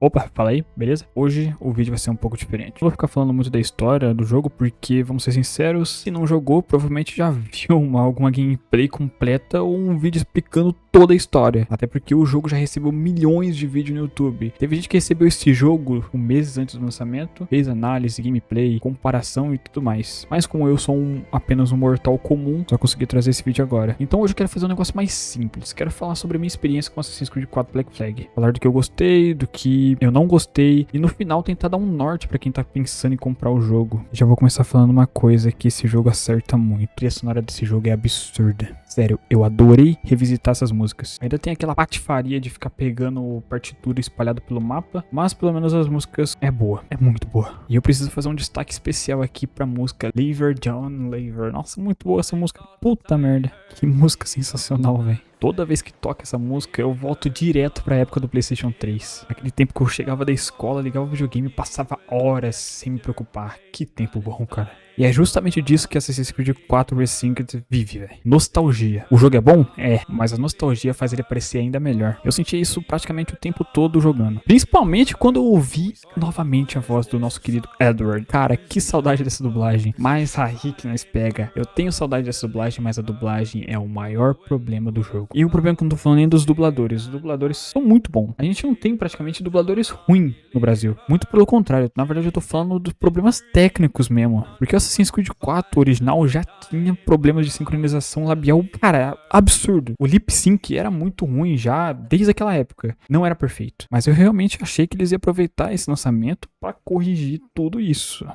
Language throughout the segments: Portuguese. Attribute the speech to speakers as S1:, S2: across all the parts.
S1: Opa, fala aí, beleza? Hoje o vídeo vai ser um pouco diferente. Não vou ficar falando muito da história do jogo, porque, vamos ser sinceros, se não jogou, provavelmente já viu alguma gameplay completa ou um vídeo explicando toda a história. Até porque o jogo já recebeu milhões de vídeos no YouTube. Teve gente que recebeu esse jogo meses antes do lançamento, fez análise, gameplay, comparação e tudo mais. Mas como eu sou apenas um mortal comum, só consegui trazer esse vídeo agora. Então hoje eu quero fazer um negócio mais simples. Quero falar sobre a minha experiência com Assassin's Creed 4 Black Flag. Falar do que eu gostei, do que eu não gostei, e no final tentar dar um norte pra quem tá pensando em comprar o jogo. Já vou começar falando uma coisa que esse jogo acerta muito. A trilha sonora desse jogo é absurda. Sério, eu adorei revisitar essas músicas. Ainda tem aquela patifaria de ficar pegando partitura espalhada pelo mapa, mas pelo menos as músicas é boa, é muito boa. E eu preciso fazer um destaque especial aqui pra música Lever John Lever. Nossa, muito boa essa música. Puta merda, que música sensacional, velho. Toda vez que toca essa música, eu volto direto pra época do PlayStation 3. Aquele tempo que eu chegava da escola, ligava o videogame e passava horas sem me preocupar. Que tempo bom, cara. E é justamente disso que Assassin's Creed 4 Resynced vive, velho. Nostalgia. O jogo é bom? É, mas a nostalgia faz ele parecer ainda melhor. Eu senti isso praticamente o tempo todo jogando. Principalmente quando eu ouvi novamente a voz do nosso querido Edward. Cara, que saudade dessa dublagem. Mas aí que nós pega. Eu tenho saudade dessa dublagem, mas a dublagem é o maior problema do jogo. E o problema é que eu não tô falando nem dos dubladores. Os dubladores são muito bons. A gente não tem praticamente dubladores ruins no Brasil. Muito pelo contrário. Na verdade, eu tô falando dos problemas técnicos mesmo. Porque o Assassin's Creed 4 original já tinha problemas de sincronização labial, cara, absurdo. O lip sync era muito ruim já desde aquela época. Não era perfeito. Mas eu realmente achei que eles iam aproveitar esse lançamento pra corrigir tudo isso.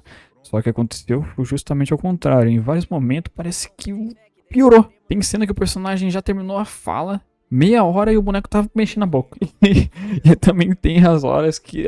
S1: Só que aconteceu justamente ao contrário. Em vários momentos parece que piorou. Tem cena que o personagem já terminou a fala, meia hora e o boneco tava mexendo a boca. E também tem as horas que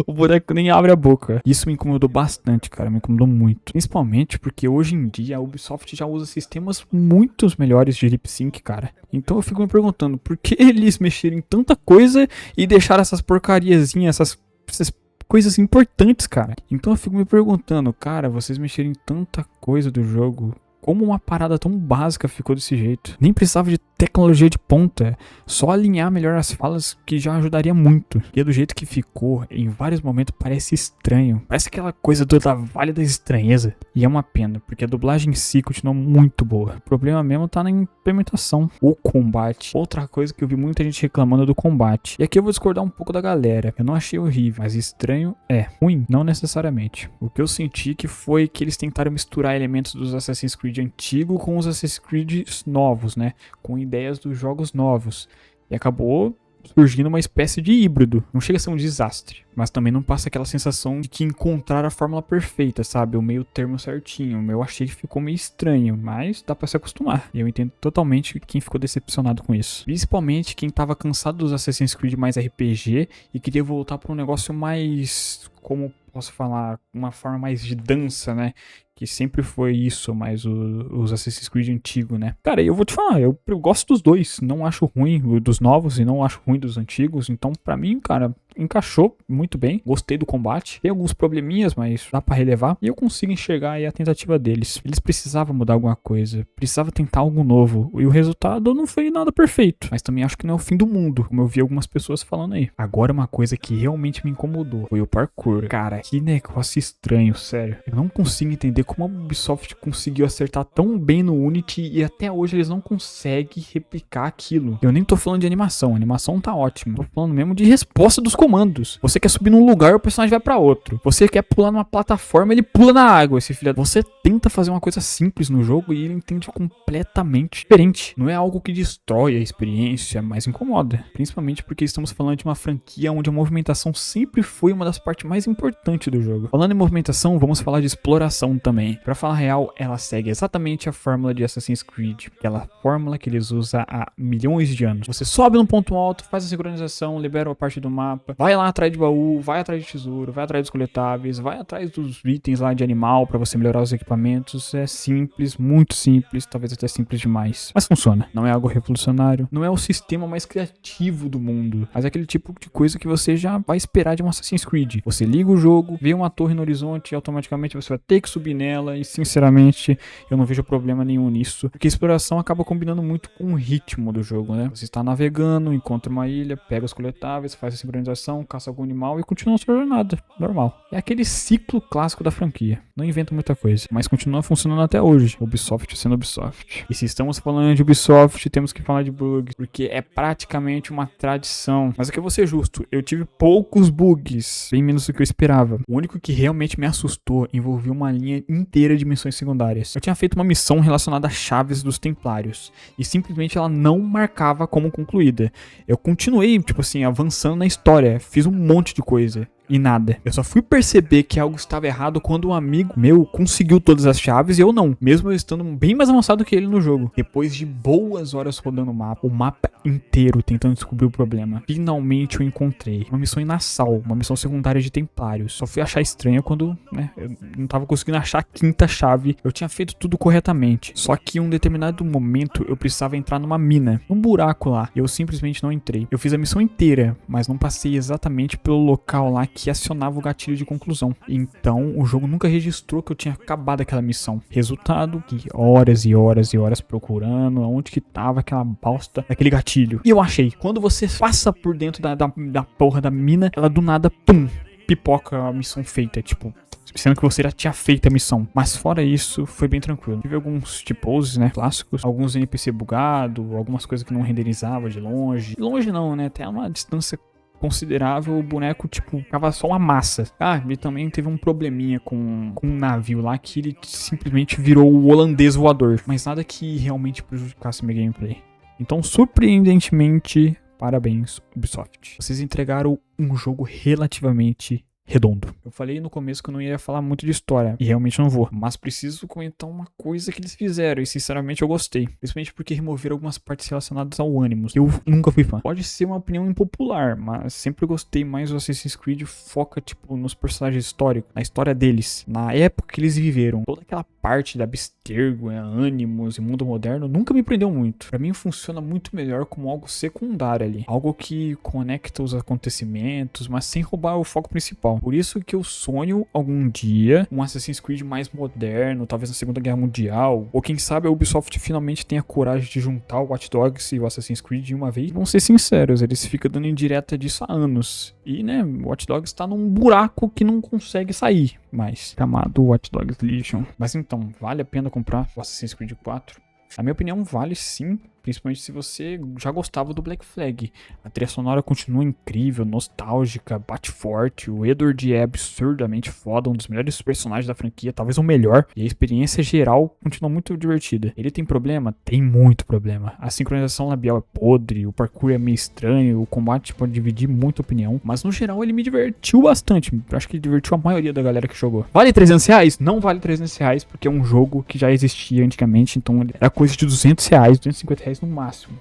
S1: o boneco nem abre a boca. Isso me incomodou bastante, cara. Me incomodou muito. Principalmente porque hoje em dia a Ubisoft já usa sistemas muito melhores de lip sync, cara. Então eu fico me perguntando por que eles mexeram em tanta coisa e deixaram essas porcariazinhas, essas coisas importantes, cara. Então eu fico me perguntando, cara, vocês mexeram em tanta coisa do jogo. Como uma parada tão básica ficou desse jeito? Nem precisava de tecnologia de ponta. Só alinhar melhor as falas que já ajudaria muito. E do jeito que ficou, em vários momentos parece estranho. Parece aquela coisa da Vale da Estranheza. E é uma pena, porque a dublagem em si continuou muito boa. O problema mesmo tá na implementação. O combate. Outra coisa que eu vi muita gente reclamando do combate. E aqui eu vou discordar um pouco da galera. Eu não achei horrível, mas estranho é. Ruim, não necessariamente. O que eu senti que foi que eles tentaram misturar elementos dos Assassin's Creed antigo com os Assassin's Creed novos, né? Com ideias dos jogos novos. E acabou surgindo uma espécie de híbrido. Não chega a ser um desastre, mas também não passa aquela sensação de que encontraram a fórmula perfeita, sabe? O meio termo certinho. Eu achei que ficou meio estranho, mas dá pra se acostumar. E eu entendo totalmente quem ficou decepcionado com isso. Principalmente quem tava cansado dos Assassin's Creed mais RPG e queria voltar pra um negócio mais, como posso falar, uma forma mais de dança, né? Que sempre foi isso, mas os Assassin's Creed antigos, né? Cara, eu vou te falar, eu gosto dos dois. Não acho ruim dos novos e não acho ruim dos antigos. Então, pra mim, cara, encaixou muito bem. Gostei do combate. Tem alguns probleminhas, mas dá pra relevar. E eu consigo enxergar aí a tentativa deles. Eles precisavam mudar alguma coisa. Precisavam tentar algo novo. E o resultado não foi nada perfeito. Mas também acho que não é o fim do mundo, como eu vi algumas pessoas falando aí. Agora, uma coisa que realmente me incomodou foi o parkour. Cara, que negócio estranho, sério. Eu não consigo entender como a Ubisoft conseguiu acertar tão bem no Unity e até hoje eles não conseguem replicar aquilo. Eu nem tô falando de animação, a animação tá ótima. Tô falando mesmo de resposta dos comandos. Você quer subir num lugar, o personagem vai pra outro. Você quer pular numa plataforma, ele pula na água, esse filho. Você tenta fazer uma coisa simples no jogo e ele entende completamente diferente. Não é algo que destrói a experiência, mas incomoda. Principalmente porque estamos falando de uma franquia onde a movimentação sempre foi uma das partes mais importantes do jogo. Falando em movimentação, vamos falar de exploração também. Pra falar a real, ela segue exatamente a fórmula de Assassin's Creed. Aquela fórmula que eles usam há milhões de anos. Você sobe num ponto alto, faz a sincronização, libera uma parte do mapa, vai lá atrás de baú, vai atrás de tesouro, vai atrás dos coletáveis, vai atrás dos itens lá de animal pra você melhorar os equipamentos. É simples, muito simples, talvez até simples demais. Mas funciona. Não é algo revolucionário, não é o sistema mais criativo do mundo, mas é aquele tipo de coisa que você já vai esperar de um Assassin's Creed. Você liga o jogo, vê uma torre no horizonte e automaticamente você vai ter que subir nela. E sinceramente eu não vejo problema nenhum nisso, porque a exploração acaba combinando muito com o ritmo do jogo, né? Você está navegando, encontra uma ilha, pega os coletáveis, faz a sincronização exploração, caça algum animal e continua a sua jornada, normal. É aquele ciclo clássico da franquia. Não inventa muita coisa, mas continua funcionando até hoje. Ubisoft sendo Ubisoft. E se estamos falando de Ubisoft, temos que falar de bugs, porque é praticamente uma tradição. Mas aqui eu vou ser justo, eu tive poucos bugs, bem menos do que eu esperava. O único que realmente me assustou envolvia uma linha inteira de missões secundárias. Eu tinha feito uma missão relacionada a chaves dos Templários, e simplesmente ela não marcava como concluída. Eu continuei, tipo assim, avançando na história, fiz um monte de coisa. E nada. Eu só fui perceber que algo estava errado quando um amigo meu conseguiu todas as chaves e eu não. Mesmo eu estando bem mais avançado que ele no jogo. Depois de boas horas rodando o mapa inteiro tentando descobrir o problema, finalmente eu encontrei uma missão em Nassau, uma missão secundária de Templários. Só fui achar estranho quando, né, eu não tava conseguindo achar a quinta chave. Eu tinha feito tudo corretamente. Só que em um determinado momento eu precisava entrar numa mina, num buraco lá. E eu simplesmente não entrei. Eu fiz a missão inteira, mas não passei exatamente pelo local lá que acionava o gatilho de conclusão. Então o jogo nunca registrou que eu tinha acabado aquela missão. Resultado, que horas e horas e horas procurando onde que tava aquela bosta daquele gatilho. E eu achei. Quando você passa por dentro da porra da mina, ela do nada, pum, pipoca a missão feita. Tipo, sendo que você já tinha feito a missão. Mas fora isso, foi bem tranquilo. Tive alguns tiposes, né, clássicos. Alguns NPC bugado, algumas coisas que não renderizava de longe. De longe não, né, até uma distância considerável, o boneco, tipo, ficava só uma massa. Ah, ele também teve um probleminha com um navio lá que ele simplesmente virou o holandês voador. Mas nada que realmente prejudicasse minha gameplay. Então, surpreendentemente, parabéns, Ubisoft. Vocês entregaram um jogo relativamente redondo. Eu falei no começo que eu não ia falar muito de história, e realmente não vou, mas preciso comentar uma coisa que eles fizeram, e sinceramente eu gostei, principalmente porque removeram algumas partes relacionadas ao Animus, que eu nunca fui fã. Pode ser uma opinião impopular, mas sempre gostei mais do Assassin's Creed, foca, tipo, nos personagens históricos, na história deles, na época que eles viveram. Toda aquela parte da Abstergo, Animus e mundo moderno nunca me prendeu muito. Pra mim funciona muito melhor como algo secundário ali, algo que conecta os acontecimentos, mas sem roubar o foco principal. Por isso que eu sonho algum dia um Assassin's Creed mais moderno, talvez na Segunda Guerra Mundial, ou quem sabe a Ubisoft finalmente tenha coragem de juntar o Watch Dogs e o Assassin's Creed de uma vez. Vamos ser sinceros, eles ficam dando indireta disso há anos. E, né, o Watch Dogs tá num buraco que não consegue sair mais, chamado Watch Dogs Legion. Mas então, vale a pena comprar o Assassin's Creed 4? Na minha opinião, vale sim, principalmente se você já gostava do Black Flag. A trilha sonora continua incrível, nostálgica, bate forte. O Edward é absurdamente foda, um dos melhores personagens da franquia, talvez o melhor. E a experiência geral continua muito divertida. Ele tem problema? Tem muito problema. A sincronização labial é podre, o parkour é meio estranho, o combate pode dividir muita opinião. Mas no geral ele me divertiu bastante. Eu acho que ele divertiu a maioria da galera que jogou. Vale R$300? Não vale R$300, porque é um jogo que já existia antigamente, então era coisa de R$200, R$250 no máximo.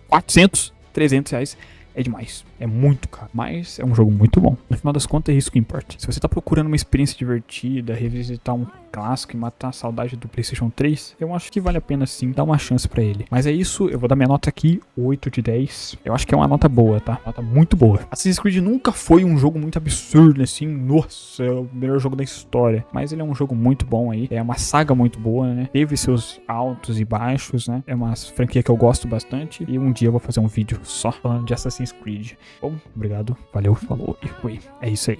S1: 400, R$300 é demais. É muito caro, mas é um jogo muito bom. No final das contas é isso que importa. Se você tá procurando uma experiência divertida, revisitar um clássico e matar a saudade do PlayStation 3, eu acho que vale a pena sim dar uma chance pra ele. Mas é isso, eu vou dar minha nota aqui, 8 de 10. Eu acho que é uma nota boa, tá? Nota muito boa. Assassin's Creed nunca foi um jogo muito absurdo, assim, nossa, é o melhor jogo da história. Mas ele é um jogo muito bom aí, é uma saga muito boa, né? Teve seus altos e baixos, né? É uma franquia que eu gosto bastante e um dia eu vou fazer um vídeo só falando de Assassin's Creed. Bom, obrigado, valeu, falou e fui. É isso aí.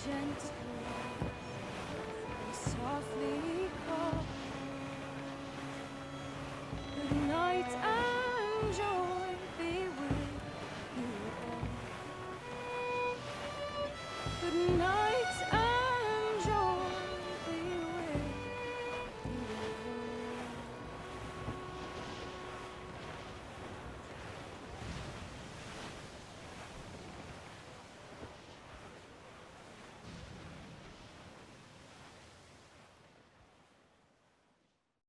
S2: Gentle